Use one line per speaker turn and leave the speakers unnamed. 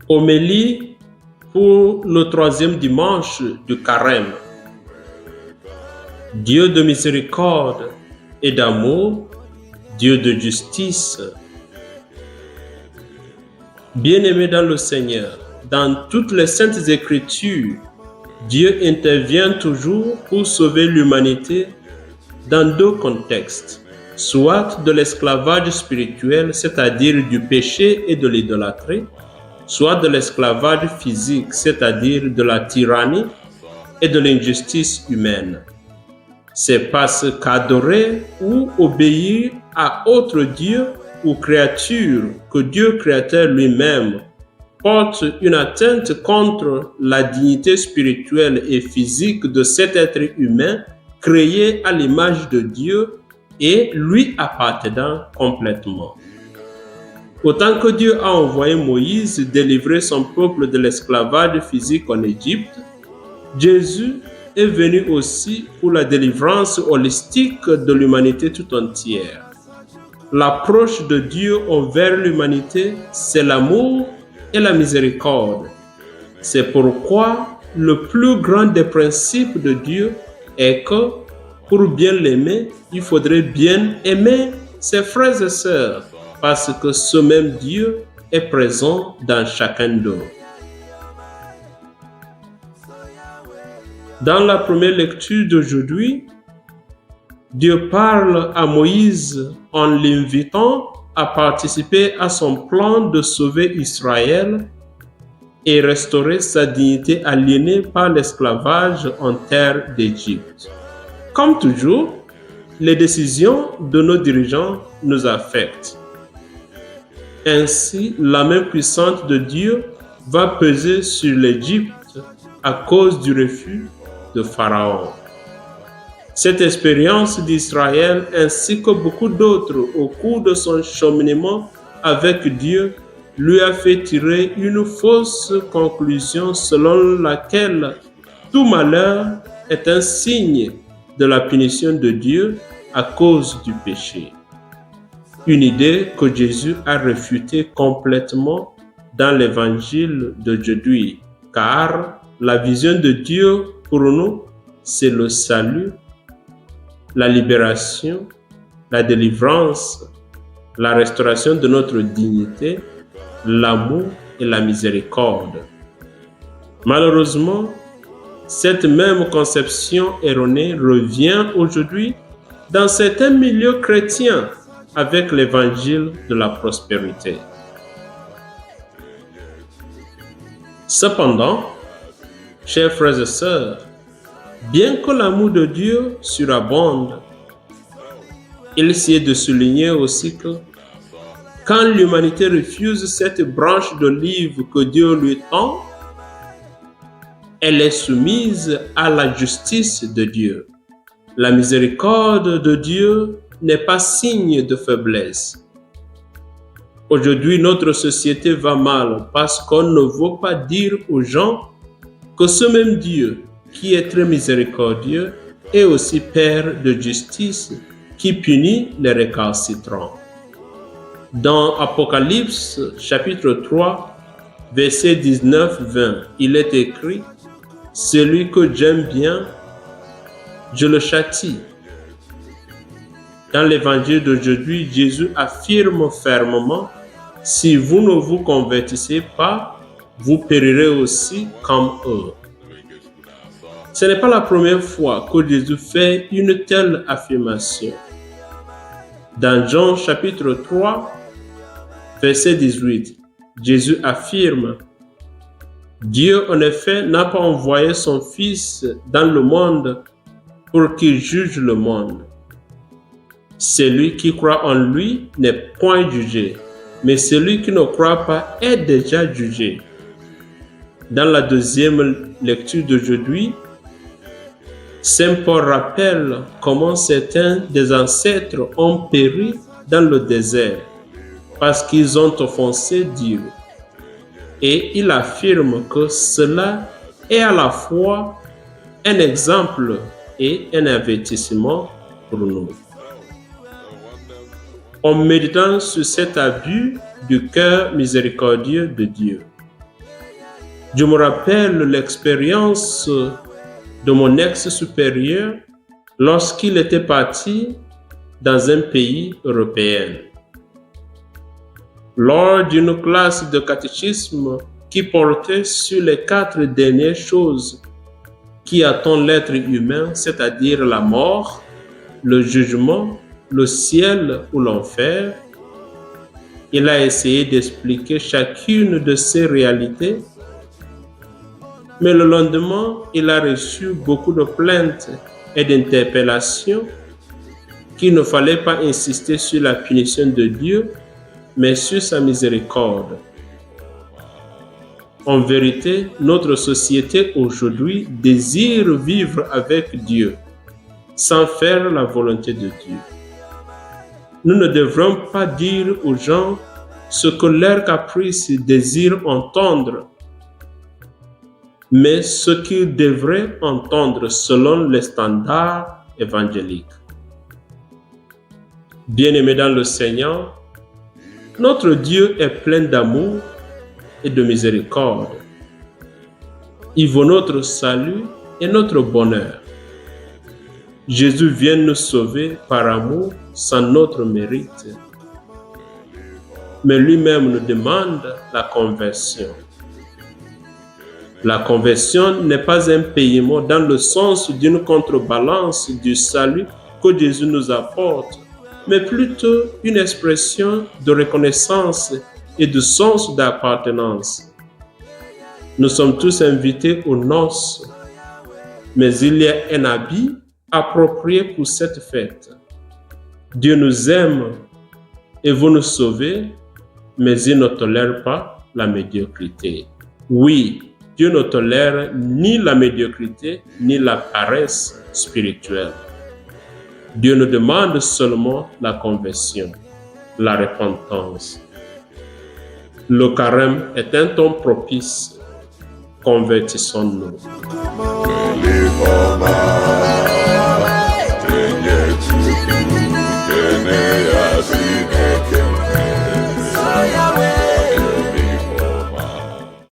Homélie pour le 3e dimanche du Carême. Dieu de miséricorde et d'amour, Dieu de justice. Bien-aimés dans le Seigneur, dans toutes les saintes écritures, Dieu intervient toujours pour sauver l'humanité dans deux contextes, soit de l'esclavage spirituel, c'est-à-dire du péché et de l'idolâtrie, soit de l'esclavage physique, c'est-à-dire de la tyrannie et de l'injustice humaine. C'est parce qu'adorer ou obéir à autre Dieu ou créature que Dieu créateur lui-même porte une atteinte contre la dignité spirituelle et physique de cet être humain créé à l'image de Dieu et lui appartenant complètement. Autant que Dieu a envoyé Moïse délivrer son peuple de l'esclavage physique en Égypte, Jésus est venu aussi pour la délivrance holistique de l'humanité tout entière. L'approche de Dieu envers l'humanité, c'est l'amour et la miséricorde. C'est pourquoi le plus grand des principes de Dieu est que, pour bien l'aimer, il faudrait bien aimer ses frères et sœurs, parce que ce même Dieu est présent dans chacun d'eux. Dans la première lecture d'aujourd'hui, Dieu parle à Moïse en l'invitant à participer à son plan de sauver Israël et restaurer sa dignité aliénée par l'esclavage en terre d'Égypte. Comme toujours, les décisions de nos dirigeants nous affectent. Ainsi, la main puissante de Dieu va peser sur l'Égypte à cause du refus de Pharaon. Cette expérience d'Israël ainsi que beaucoup d'autres au cours de son cheminement avec Dieu lui a fait tirer une fausse conclusion selon laquelle tout malheur est un signe de la punition de Dieu à cause du péché. Une idée que Jésus a réfutée complètement dans l'évangile d'aujourd'hui, car la vision de Dieu pour nous, c'est le salut, la libération, la délivrance, la restauration de notre dignité, l'amour et la miséricorde. Malheureusement, cette même conception erronée revient aujourd'hui dans certains milieux chrétiens avec l'évangile de la prospérité. Cependant, chers frères et sœurs, bien que l'amour de Dieu surabonde, il s'y est de souligner aussi que quand l'humanité refuse cette branche d'olive que Dieu lui tend, elle est soumise à la justice de Dieu. La miséricorde de Dieu n'est pas signe de faiblesse. Aujourd'hui, notre société va mal parce qu'on ne veut pas dire aux gens que ce même Dieu, qui est très miséricordieux, est aussi Père de justice qui punit les récalcitrants. Dans Apocalypse chapitre 3, verset 19-20, il est écrit « Celui que j'aime bien, je le châtie ». Dans l'évangile d'aujourd'hui, Jésus affirme fermement « Si vous ne vous convertissez pas, vous périrez aussi comme eux ». Ce n'est pas la première fois que Jésus fait une telle affirmation. Dans Jean chapitre 3, verset 18, Jésus affirme « Dieu en effet n'a pas envoyé son Fils dans le monde pour qu'il juge le monde. Celui qui croit en lui n'est point jugé, mais celui qui ne croit pas est déjà jugé. » Dans la deuxième lecture d'aujourd'hui, Saint Paul rappelle comment certains des ancêtres ont péri dans le désert parce qu'ils ont offensé Dieu. Et il affirme que cela est à la fois un exemple et un avertissement pour nous. En méditant sur cet abus du cœur miséricordieux de Dieu, Je me rappelle l'expérience de mon ex-supérieur lorsqu'il était parti dans un pays européen. Lors d'une classe de catéchisme qui portait sur les 4 dernières choses qui attendent l'être humain, c'est-à-dire la mort, le jugement, le ciel ou l'enfer, il a essayé d'expliquer chacune de ces réalités, mais le lendemain, il a reçu beaucoup de plaintes et d'interpellations qu'il ne fallait pas insister sur la punition de Dieu, mais sur sa miséricorde. En vérité, notre société aujourd'hui désire vivre avec Dieu, sans faire la volonté de Dieu. Nous ne devrons pas dire aux gens ce que leur caprice désire entendre, mais ce qu'ils devraient entendre selon les standards évangéliques. Bien-aimés dans le Seigneur, notre Dieu est plein d'amour et de miséricorde. Il veut notre salut et notre bonheur. Jésus vient nous sauver par amour sans notre mérite. Mais lui-même nous demande la conversion. La conversion n'est pas un paiement dans le sens d'une contrebalance du salut que Jésus nous apporte, mais plutôt une expression de reconnaissance et de sens d'appartenance. Nous sommes tous invités aux noces, mais il y a un habit approprié pour cette fête. Dieu nous aime et veut nous sauver, mais il ne tolère pas la médiocrité. Oui, Dieu ne tolère ni la médiocrité, ni la paresse spirituelle. Dieu nous demande seulement la conversion, la repentance. Le carême est un temps propice. Convertissons-nous.